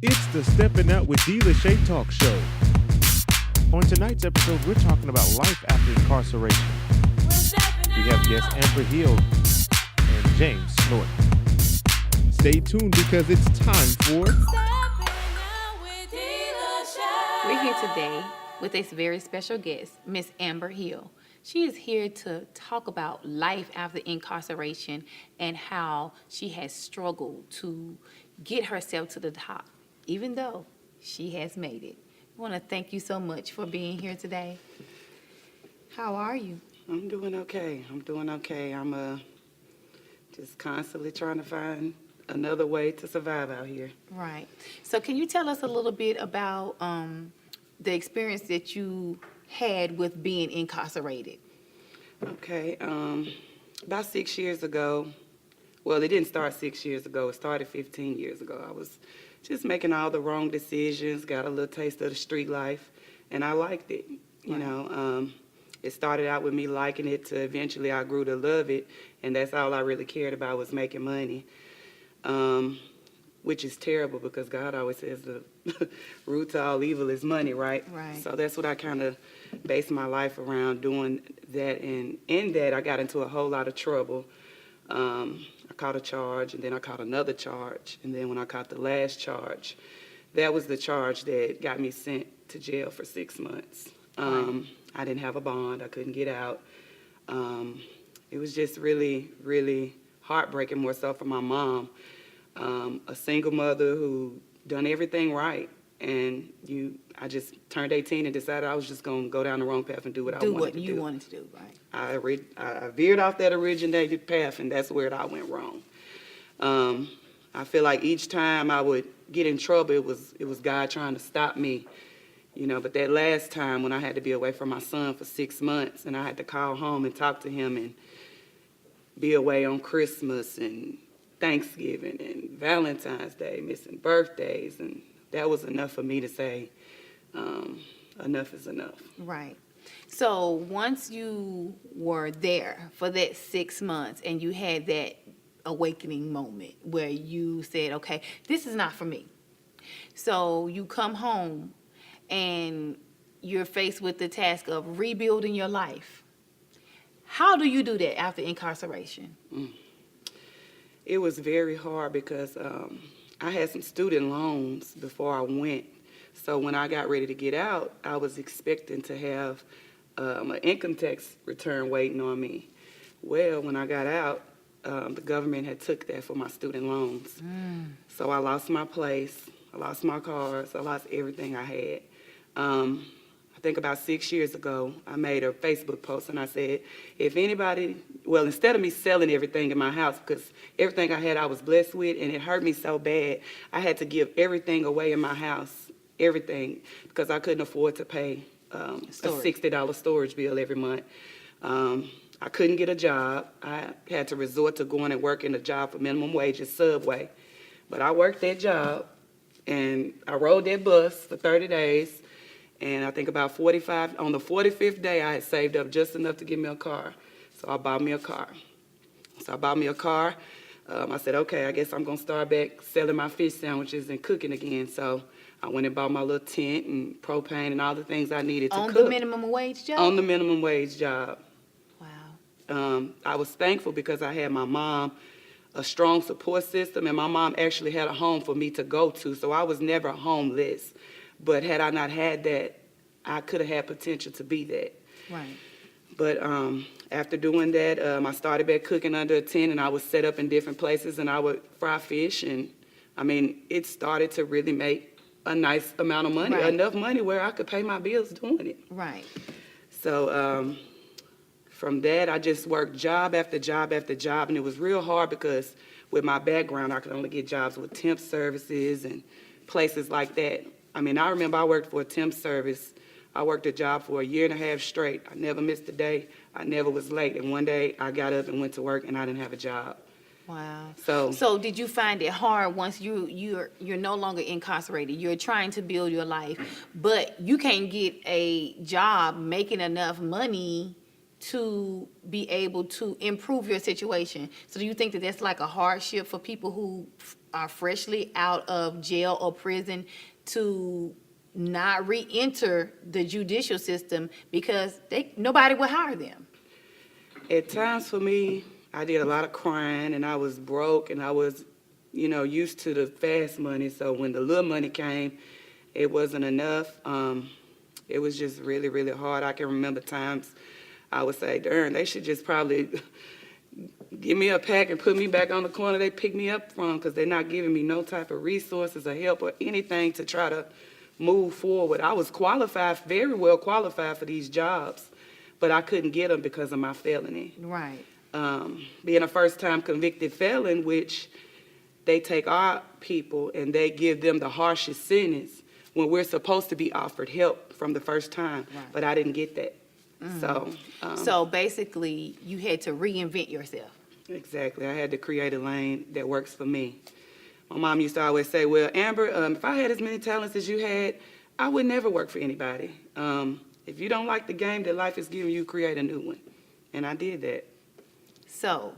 It's the Steppin' Out with DLashay talk show. On tonight's episode, we're talking about life after incarceration. We have guests Amber Hill and James Norton. Stay tuned because it's time for... We're here today with a very special guest, Miss Amber Hill. She is here to talk about life after incarceration and how she has struggled to get herself to the top, even though she has made it. I want to thank you so much for being here today. How are you? I'm doing okay. I'm just constantly trying to find another way to survive out here. Right. So can you tell us a little bit about the experience that you had with being incarcerated? Okay. About 6 years ago, well, it didn't start 6 years ago. It started 15 years ago. I was just making all the wrong decisions, got a little taste of the street life, and I liked it. You know, it started out with me liking it to eventually I grew to love it, and that's all I really cared about was making money, which is terrible because God always says the root to all evil is money, right? Right. So that's what I kind of based my life around, doing that, and in that I got into a whole lot of trouble. I caught a charge, and then I caught another charge, and then when I caught the last charge, that was the charge that got me sent to jail for 6 months. I didn't have a bond. I couldn't get out. It was just really, really heartbreaking, more so for my mom, a single mother who done everything right, and I just turned 18 and decided I was just going to go down the wrong path and do what I wanted to do. Do what you wanted to do, right? I veered off that originated path, and that's where I went wrong. I feel like each time I would get in trouble, it was God trying to stop me, you know. But that last time when I had to be away from my son for 6 months, and I had to call home and talk to him and be away on Christmas and Thanksgiving and Valentine's Day, missing birthdays, and that was enough for me to say, enough is enough. Right. So once you were there for that 6 months and you had that awakening moment where you said, okay, this is not for me. So you come home and you're faced with the task of rebuilding your life. How do you do that after incarceration? It was very hard because I had some student loans before I went. So when I got ready to get out, I was expecting to have an income tax return waiting on me. Well, when I got out, the government had took that for my student loans. So I lost my place, I lost my cars, I lost everything I had. I think about 6 years ago, I made a Facebook post and I said, if anybody, well, instead of me selling everything in my house, because everything I had I was blessed with, and it hurt me so bad, I had to give everything away in my house, everything, because I couldn't afford to pay a $60 storage bill every month. I couldn't get a job. I had to resort to going and working a job for minimum wage at Subway. But I worked that job, and I rode that bus for 30 days. And I think about on the 45th day, I had saved up just enough to get me a car. So I bought me a car. I said, okay, I guess I'm going to start back selling my fish sandwiches and cooking again. So I went and bought my little tent and propane and all the things I needed to cook. On the minimum wage job? On the minimum wage job. Wow. I was thankful because I had my mom, a strong support system, and my mom actually had a home for me to go to. So I was never homeless. But had I not had that, I could have had potential to be that. Right. But after doing that, I started back cooking under a tent, and I was set up in different places, and I would fry fish. And, I mean, it started to really make a nice amount of money, right. Enough money where I could pay my bills doing it. Right. So from that, I just worked job after job after job, and it was real hard because with my background, I could only get jobs with temp services and places like that. I mean, I remember I worked for a temp service. I worked a job for 1.5 years straight. I never missed a day. I never was late. And one day I got up and went to work and I didn't have a job. Wow. So did you find it hard once you're no longer incarcerated? You're trying to build your life, but you can't get a job making enough money to be able to improve your situation. So do you think that that's like a hardship for people who are freshly out of jail or prison to not re-enter the judicial system because nobody would hire them? At times for me, I did a lot of crying, and I was broke, and I was, used to the fast money. So when the little money came, it wasn't enough. It was just really, really hard. I can remember times I would say, darn, they should just probably give me a pack and put me back on the corner they picked me up from, because they're not giving me no type of resources or help or anything to try to move forward. I was qualified, very well qualified for these jobs, but I couldn't get them because of my felony. Right. Being a first-time convicted felon, which they take our people and they give them the harshest sentence when we're supposed to be offered help from the first time, Right. but I didn't get that. So basically, you had to reinvent yourself. Exactly. I had to create a lane that works for me. My mom used to always say, well, Amber, if I had as many talents as you had, I would never work for anybody. If you don't like the game that life is giving you, create a new one. And I did that. So,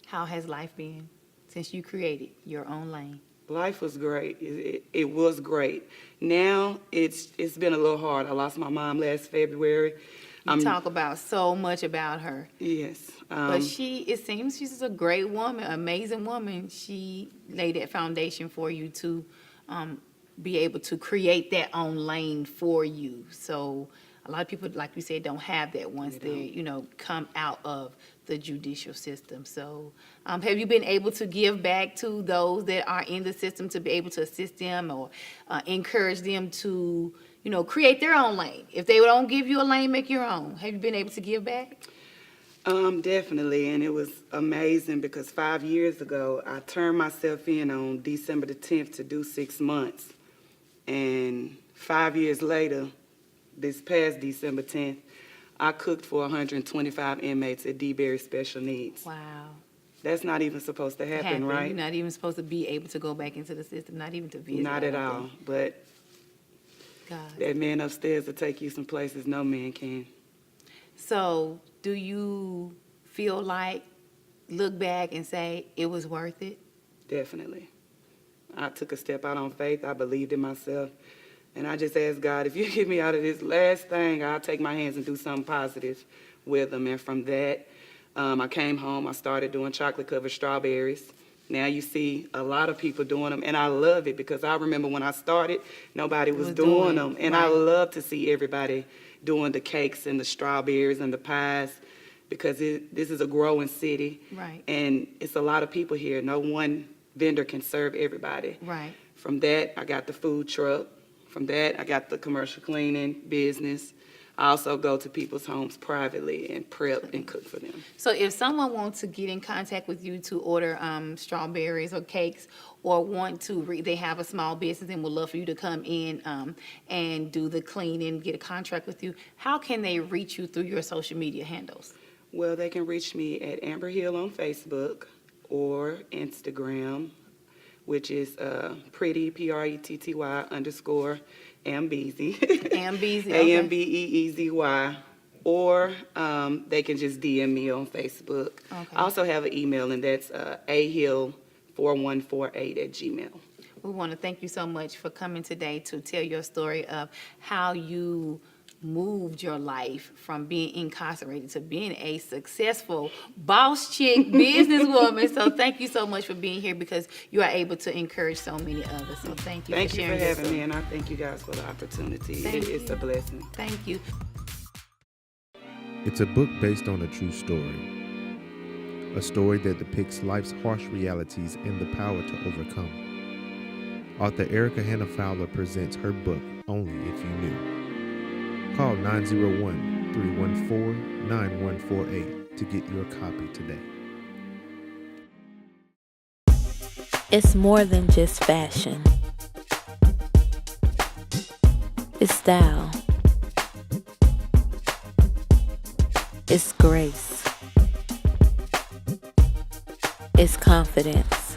how has life been since you created your own lane? Life was great. It was great. Now it's been a little hard. I lost my mom last February. You talk about so much about her. Yes. But it seems she's a great woman, amazing woman. She laid that foundation for you to be able to create that own lane for you. So a lot of people, like you said, don't have that once they come out of the judicial system. So have you been able to give back to those that are in the system to be able to assist them or encourage them to create their own lane? If they don't give you a lane, make your own. Have you been able to give back? Definitely, and it was amazing because 5 years ago, I turned myself in on December the 10th to do 6 months. And 5 years later, this past December 10th, I cooked for 125 inmates at DLashays Special Needs. Wow. That's not even supposed to happen, right? You're not even supposed to be able to go back into the system, not even to visit. Not at all, but God. that man upstairs will take you some places no man can. So do you feel like, look back and say, it was worth it? Definitely. I took a step out on faith. I believed in myself. And I just asked God, if you get me out of this last thing, I'll take my hands and do something positive with them. And from that, I came home. I started doing chocolate-covered strawberries. Now you see a lot of people doing them, and I love it because I remember when I started, nobody was doing them. And I love to see everybody doing the cakes and the strawberries and the pies because this is a growing city. Right. And it's a lot of people here. No one vendor can serve everybody. Right. From that, I got the food truck. From that, I got the commercial cleaning business. I also go to people's homes privately and prep and cook for them. So if someone wants to get in contact with you to order strawberries or cakes, or want to, they have a small business and would love for you to come in and do the cleaning, get a contract with you, how can they reach you through your social media handles? Well, they can reach me at Amber Hill on Facebook or Instagram, which is pretty, Pretty _ Ambeezy. Ambeezy, okay. Ambeezy. Or they can just DM me on Facebook. Okay. I also have an email, and that's ahill4148@gmail. We want to thank you so much for coming today to tell your story of how you moved your life from being incarcerated to being a successful boss chick businesswoman. So thank you so much for being here because you are able to encourage so many others. So thank you. Thank you for having story. me, and I thank you guys for the opportunity. It's a blessing. Thank you. It's a book based on a true story. A story that depicts life's harsh realities and the power to overcome. Author Erica Hannah Fowler presents her book, Only If You Knew. Call 901-314-9148 to get your copy today. It's more than just fashion. It's style. It's grace. It's confidence.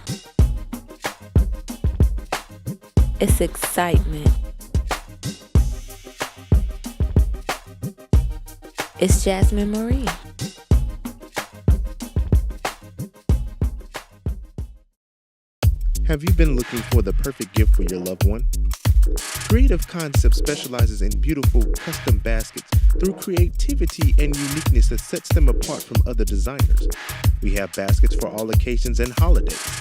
It's excitement. It's Jasmine Murray. Have you been looking for the perfect gift for your loved one? Creative Concepts specializes in beautiful custom baskets through creativity and uniqueness that sets them apart from other designers. We have baskets for all occasions and holidays.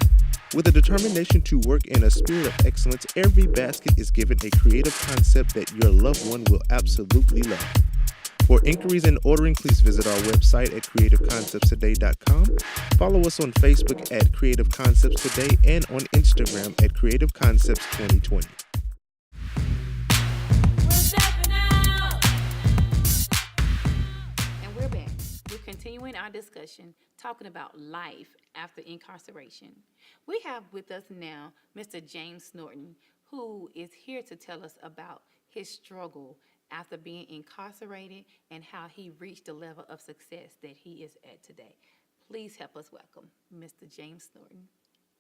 With a determination to work in a spirit of excellence, every basket is given a creative concept that your loved one will absolutely love. For inquiries and ordering, please visit our website at creativeconceptstoday.com. Follow us on Facebook at Creative Concepts Today and on Instagram at Creative Concepts 2020. And we're back. We're continuing our discussion, talking about life after incarceration. We have with us now Mr. James Norton, who is here to tell us about his struggle after being incarcerated and how he reached the level of success that he is at today. Please help us welcome Mr. James Norton.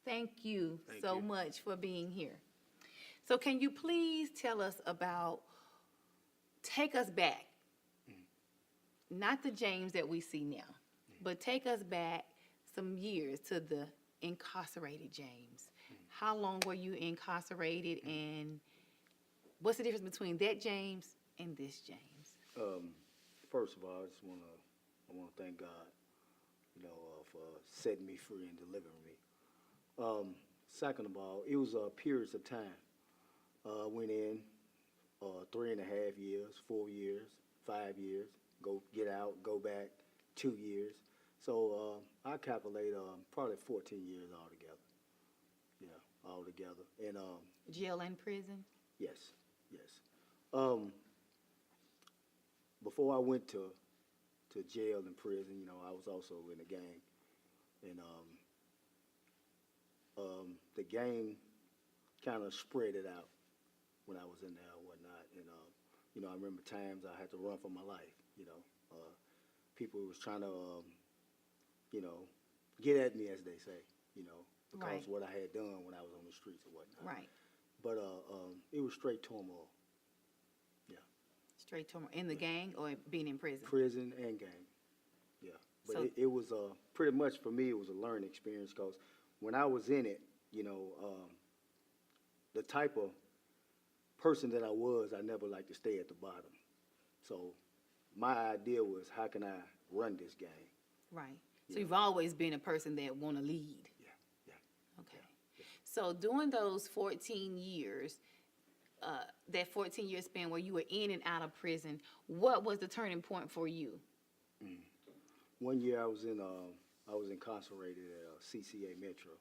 Thank you so much for being here. So can you please tell us about, take us back, not the James that we see now, but take us back some years to the incarcerated James. How long were you incarcerated, and what's the difference between that James and this James? First of all, I want to thank God, for setting me free and delivering me. Second of all, it was periods of time. Went in 3.5 years, 4 years, 5 years, get out, go back 2 years. So I calculate probably 14 years altogether. Yeah, altogether. And Jail and prison? yes. Before I went to jail and prison, I was also in a gang, and the gang kind of spread it out when I was in there and whatnot. And I remember times I had to run for my life. People was trying to get at me, as they say, because Right. of what I had done when I was on the streets and whatnot. Right. But it was straight turmoil. Straight to in the gang or being in prison? Prison and gang, yeah. But So- it was pretty much, for me, it was a learning experience, because when I was in it, the type of person that I was, I never liked to stay at the bottom. So my idea was, how can I run this gang? Right. So Yeah. you've always been a person that want to lead. Yeah. Okay. So during those 14 years, that 14-year span where you were in and out of prison, what was the turning point for you? One year I was incarcerated at CCA Metro,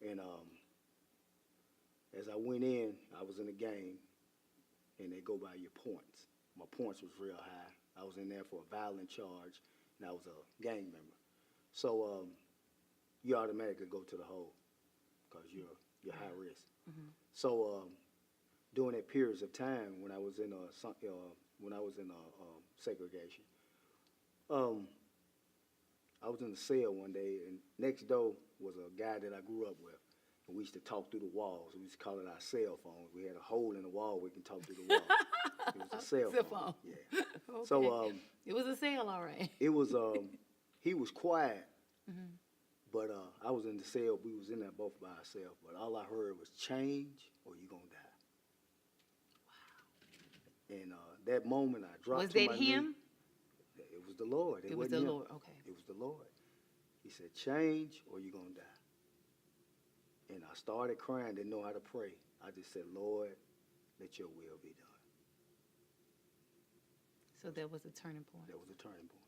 and as I went in, I was in a gang, and they go by your points. My points was real high. I was in there for a violent charge, and I was a gang member. So you automatically go to the hole because you're high risk. Mm-hmm. So during that periods of time when I was in segregation, I was in the cell one day, and next door was a guy that I grew up with. And we used to talk through the walls. We used to call it our cell phones. We had a hole in the wall we can talk through the wall. It was a cell phone. Yeah. Okay. So it was a sale, all right. it was he was quiet, but I was in the cell. We was in there both by ourselves. But all I heard was, change or you gonna die. Wow. And that moment I dropped Was to that my him? knee. It was the Lord. It was wasn't the him. Lord, okay. It was the Lord. He said, change or you're going to die. And I started crying, didn't know how to pray. I just said, Lord, let your will be done. So that was a turning point. That was a turning point.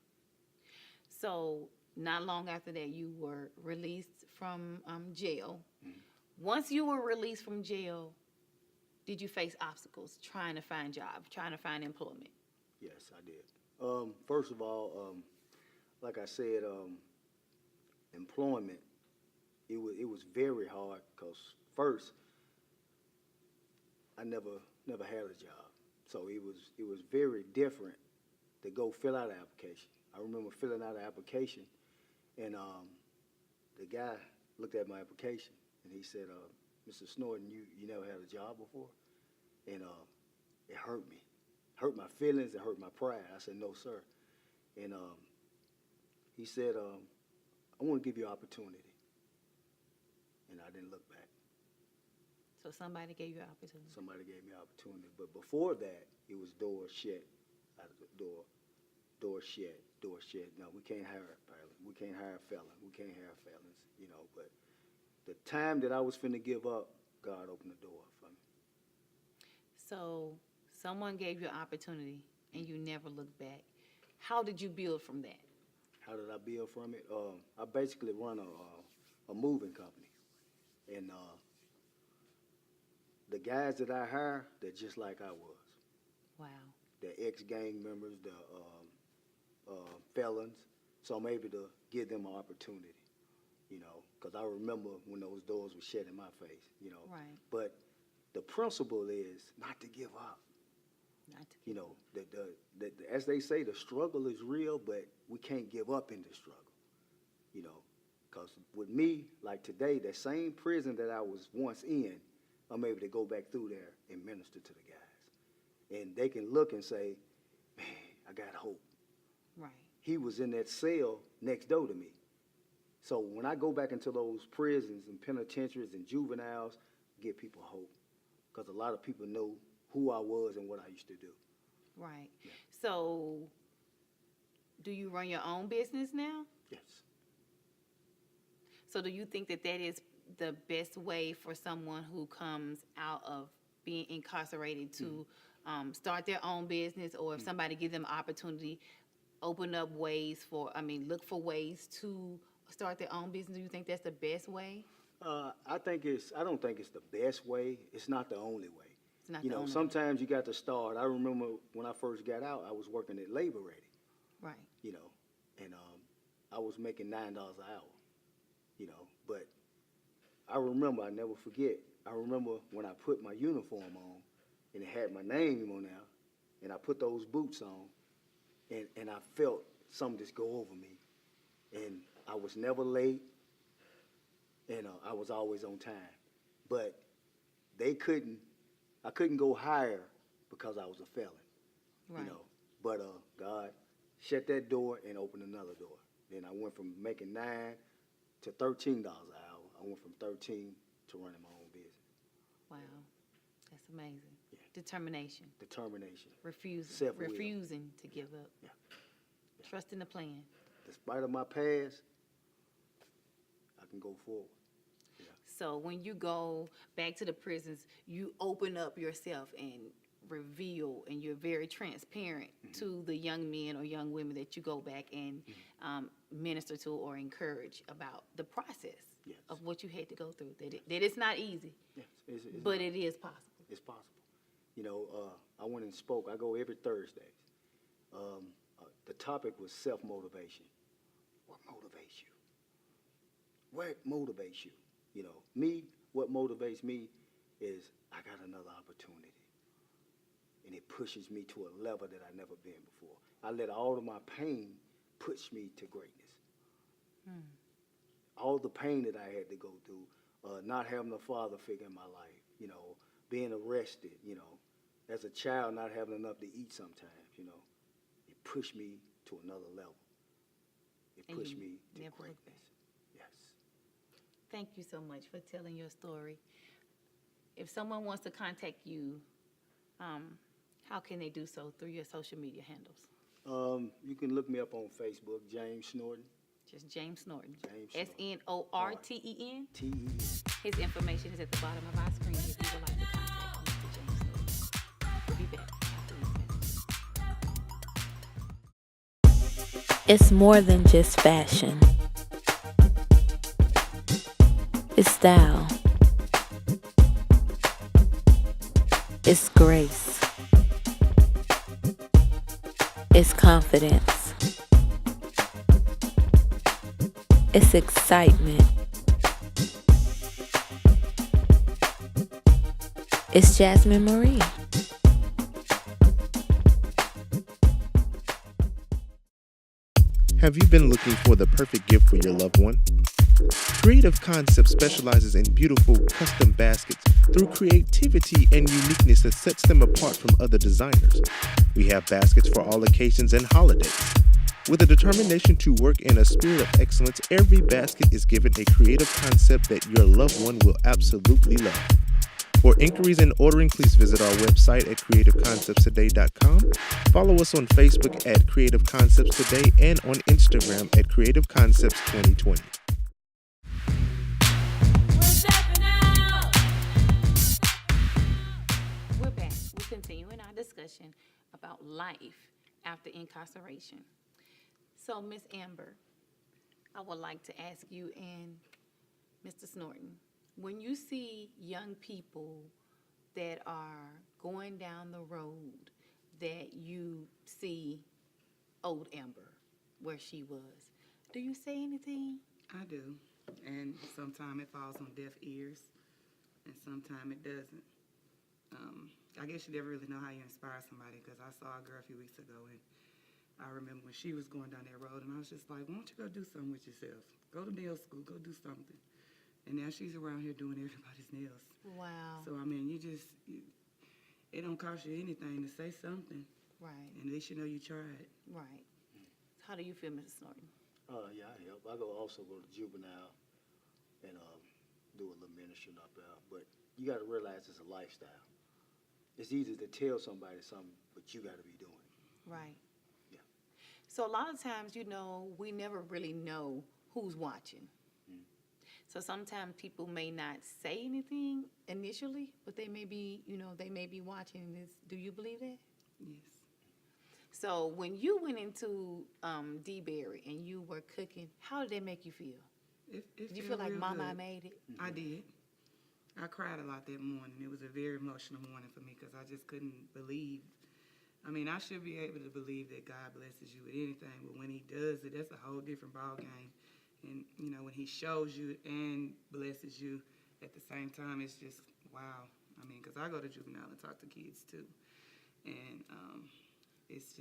So not long after that, you were released from jail. Mm-hmm. Once you were released from jail, did you face obstacles trying to find jobs, trying to find employment? Yes, I did. First of all, like I said, employment, it was very hard, because first, I never had a job. So it was very different to go fill out an application. I remember filling out an application, and the guy looked at my application, and he said, Mr. Norton, you never had a job before? And it hurt me. Hurt my feelings, it hurt my pride. I said, no, sir. And he said, I want to give you an opportunity. And I didn't look back. So somebody gave you an opportunity. Somebody gave me an opportunity. But before that, it was door shut out of the door shut. No, we can't hire felons. We can't hire felons. We can't hire felons, you know. But the time that I was finna give up, God opened the door for me. So someone gave you an opportunity and you never looked back. How did you build from that? How did I build from it? I basically run a moving company. And the guys that I hire, they're just like I was. Wow. They're ex-gang members, they're felons. So I'm able to give them an opportunity, you know, because I remember when those doors were shut in my face, you know. Right. But the principle is not to give up. Not to You know, as they say, the struggle is real, but we can't give up in the struggle, you know. Because with me, like today, that same prison that I was once in, I'm able to go back through there and minister to the guys. And they can look and say, man, I got hope. Right. He was in that cell next door to me. So when I go back into those prisons and penitentiaries and juveniles, give people hope. Because a lot of people know who I was and what I used to do. Right. Yeah. So do you run your own business now? Yes. So do you think that that is the best way for someone who comes out of being incarcerated to start their own business, or if somebody gives them an opportunity, open up ways for, look for ways to start their own business? Do you think that's the best way? I don't think it's the best way. It's not the only way. It's not You the know, only sometimes you got to start. I remember when I first got out, I was working at Labor Ready, Right. you know, and I was making $9 an hour, you know. But I remember, I never forget, I remember when I put my uniform on and it had my name on there, and I put those boots on, and I felt something just go over me. And I was never late, and I was always on time. But I couldn't go higher because I was a felon, Right. you know. But God shut that door and opened another door. Then I went from making $9 to $13 an hour. I went from 13 to running my own business. Wow. That's amazing. Yeah. Determination. Determination. Refusing Self-will. to give up. Yeah. Trusting the plan. Despite of my past, I can go forward. So when you go back to the prisons, you open up yourself and reveal, and you're very transparent to the young men or young women that you go back and minister to or encourage about the process Yes. of what you had to go through. That it's not easy, Yes, it's but it is possible. It's possible. You know, I went and spoke. I go every Thursday. The topic was self-motivation. What motivates you? What motivates you? You know, what motivates me is I got another opportunity. And it pushes me to a level that I've never been before. I let all of my pain push me to greatness. All the pain that I had to go through, not having a father figure in my life, you know, being arrested, you know, as a child not having enough to eat sometimes, you know, it pushed me to another level. It And pushed you me to never looked greatness. back. Yes. Thank you so much for telling your story. If someone wants to contact you, how can they do so? Through your social media handles? You can look me up on Facebook, James Norton. Just James Norton. James Norton. SNORTEN. T-E-N. His information is at the bottom of our screen if you would like to contact Mr. James Norton. We'll be back after this message. It's more than just fashion. It's style. It's grace. It's confidence. It's excitement. It's Jasmine Murray. Have you been looking for the perfect gift for your loved one? Creative Concepts specializes in beautiful custom baskets through creativity and uniqueness that sets them apart from other designers. We have baskets for all occasions and holidays. With a determination to work in a spirit of excellence, every basket is given a creative concept that your loved one will absolutely love. For inquiries and ordering, please visit our website at creativeconceptstoday.com. Follow us on Facebook at Creative Concepts Today and on Instagram at Creative Concepts 2020. We're back. We're continuing our discussion about life after incarceration. So, Miss Amber, I would like to ask you and Mr. Norton, when you see young people that are going down the road that you see old Amber, where she was, do you say anything? I do, and sometimes it falls on deaf ears, and sometimes it doesn't. I guess you never really know how you inspire somebody, because I saw a girl a few weeks ago, and I remember when she was going down that road, and I was just like, why don't you go do something with yourself? Go to nail school, go do something. And now she's around here doing everybody's nails. Wow. So, I mean, it don't cost you anything to say something. Right, And at least you know you tried. right. How do you feel, Mrs. Norton? Yeah, I help. I also go to juvenile and do a little ministry up there. But you got to realize it's a lifestyle. It's easy to tell somebody something, but you got to be doing it. Right. Yeah. So a lot of times, we never really know who's watching. So sometimes people may not say anything initially, but they may be, they may be watching this. Do you believe that? Yes. So when you went into D-Berry and you were cooking, how did that make you feel? Did you feel like, Mama, I made it? I did. I cried a lot that morning. It was a very emotional morning for me because I just couldn't believe. I mean, I should be able to believe that God blesses you with anything, but when he does it, that's a whole different ballgame. And, when he shows you and blesses you at the same time, it's just, wow. I mean, because I go to juvenile and talk to kids, too. And it's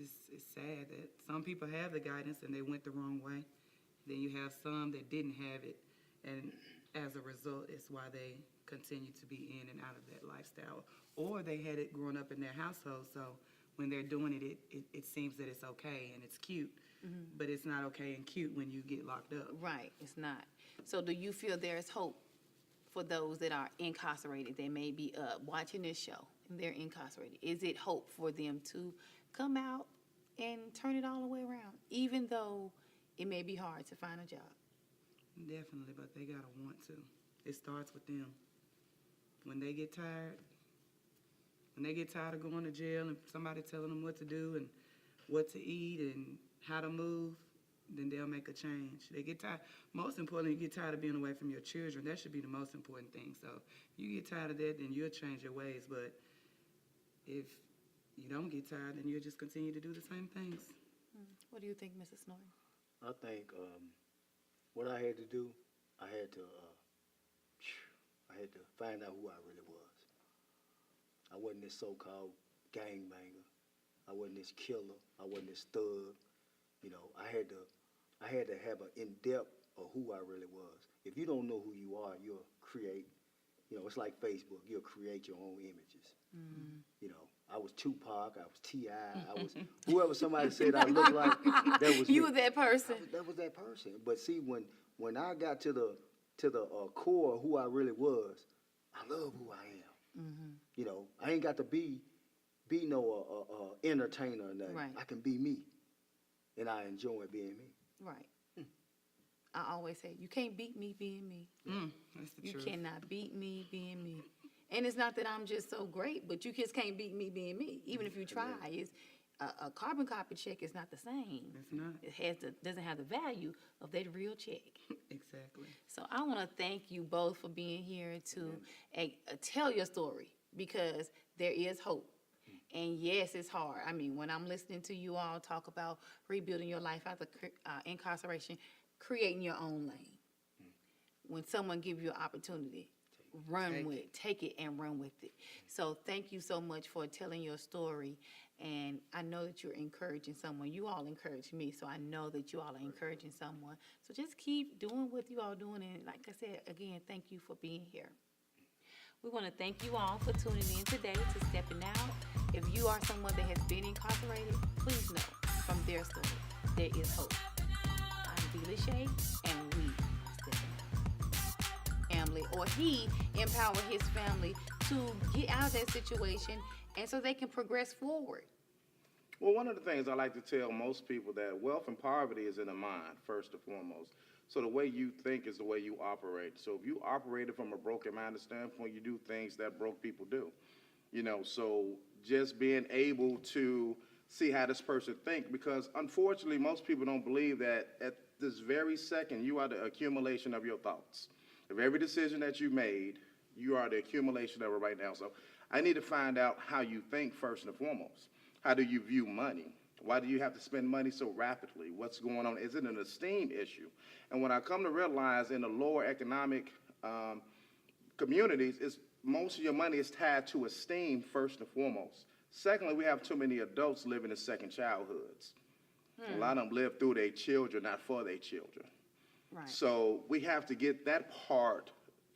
sad that some people have the guidance and they went the wrong way. Then you have some that didn't have it. And as a result, it's why they continue to be in and out of that lifestyle. Or they had it growing up in their household, so when they're doing it, it seems that it's okay and it's cute. Mm-hmm. But it's not okay and cute when you get locked up. Right, it's not. So do you feel there's hope for those that are incarcerated? They may be watching this show and they're incarcerated. Is it hope for them to come out and turn it all the way around, even though it may be hard to find a job? Definitely, but they gotta want to. It starts with them. When they get tired of going to jail and somebody telling them what to do and what to eat and how to move, then they'll make a change. They get tired. Most importantly, you get tired of being away from your children. That should be the most important thing. So if you get tired of that, then you'll change your ways. But if you don't get tired, then you'll just continue to do the same things. What do you think, Mrs. Norton? I think what I had to do, I had to find out who I really was. I wasn't this so-called gangbanger. I wasn't this killer. I wasn't this thug. I had to have an in-depth of who I really was. If you don't know who you are, you'll create, it's like Facebook. You'll create your own images. Mm-hmm. I was Tupac. I was T.I. I was whoever somebody said I looked like. That was you me. were that person. That was that person. But see, when I got to the core of who I really was, I love who I am. Mm-hmm. I ain't got to be no entertainer or nothing. Right. I can be me, and I enjoy being me. Right. I always say, you can't beat me being me. That's the You truth. cannot beat me being me. And it's not that I'm just so great, but you just can't beat me being me. Even if you try, it's a carbon copy check is not the same. It's not. It doesn't have the value of that real check. Exactly. So I want to thank you both for being here to tell your story, because there is hope. And yes, it's hard. I mean, when I'm listening to you all talk about rebuilding your life after incarceration, creating your own lane. When someone gives you an opportunity, take it and run with it. So thank you so much for telling your story. And I know that you're encouraging someone. You all encourage me, so I know that you all are encouraging someone. So just keep doing what you all doing. And like I said, again, thank you for being here. We want to thank you all for tuning in today to Steppin' Out. If you are someone that has been incarcerated, please know from their story there is hope. I'm DLashay, and we Steppin' family, or he empowered his family to get out of that situation, and so they can progress forward. Well, one of the things I like to tell most people that wealth and poverty is in the mind, first and foremost. So the way you think is the way you operate. So if you operated from a broken-minded standpoint, you do things that broke people do. You know, so just being able to see how this person think, because unfortunately most people don't believe that at this very second you are the accumulation of your thoughts. Of every decision that you made, you are the accumulation of it right now. So I need to find out how you think first and foremost. How do you view money? Why do you have to spend money so rapidly? What's going on? Is it an esteem issue? And when I come to realize in the lower economic communities, is most of your money is tied to esteem first and foremost. Secondly, we have too many adults living in second childhoods. A lot of them live through their children, not for their children. Right. So we have to get that part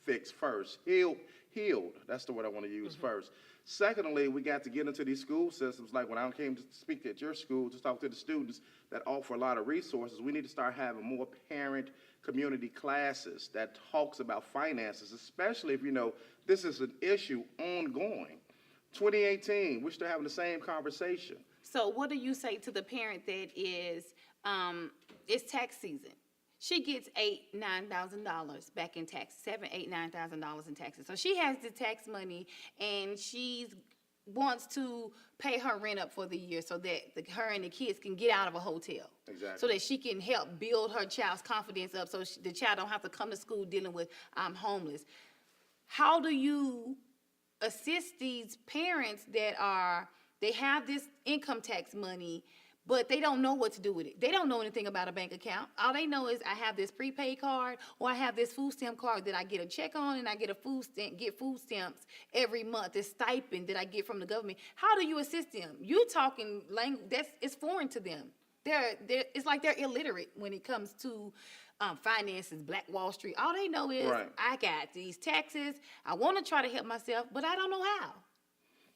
fixed first, healed. That's the word I want to use first. Secondly, we got to get into these school systems. Like when I came to speak at your school to talk to the students that offer a lot of resources, we need to start having more parent community classes that talks about finances, especially if you know this is an issue ongoing. 2018, we're still having the same conversation. So what do you say to the parent that is, it's tax season? She gets $9,000 back in taxes, $9,000 in taxes. So she has the tax money, and she wants to pay her rent up for the year so that her and the kids can get out of a hotel. Exactly. So that she can help build her child's confidence up, so the child don't have to come to school dealing with, I'm homeless. How do you assist these parents that they have this income tax money, but they don't know what to do with it? They don't know anything about a bank account. All they know is I have this prepaid card, or I have this food stamp card that I get a check on, and I get food stamps every month, this stipend that I get from the government. How do you assist them? You talking language it's foreign to them. It's like they're illiterate when it comes to finances, Black Wall Street. All they know is Right. I got these taxes. I want to try to help myself, but I don't know how.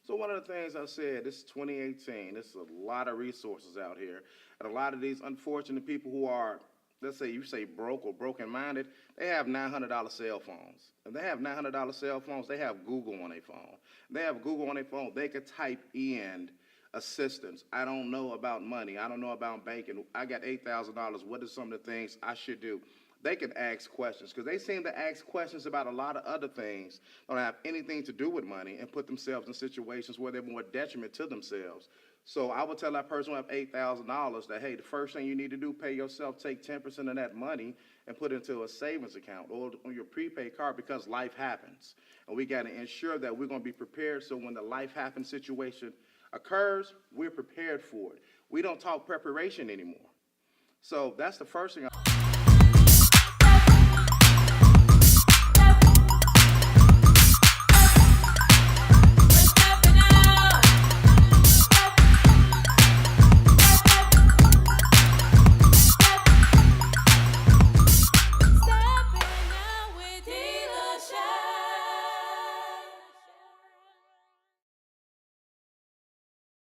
So one of the things I said, this is 2018, there's a lot of resources out here. And a lot of these unfortunate people who are, let's say you say broke or broken-minded, they have $900 cell phones. If they have $900 cell phones, they have Google on their phone. If they have Google on their phone, they could type in assistance. I don't know about money. I don't know about banking. I got $8,000. What are some of the things I should do? They can ask questions, because they seem to ask questions about a lot of other things that don't have anything to do with money, and put themselves in situations where they're more detriment to themselves. So I would tell that person who have $8,000 that, hey, the first thing you need to do, pay yourself, take 10% of that money and put it into a savings account or on your prepaid card, because life happens. And we got to ensure that we're going to be prepared, so when the life happens situation occurs, we're prepared for it. We don't talk preparation anymore. So that's the first thing.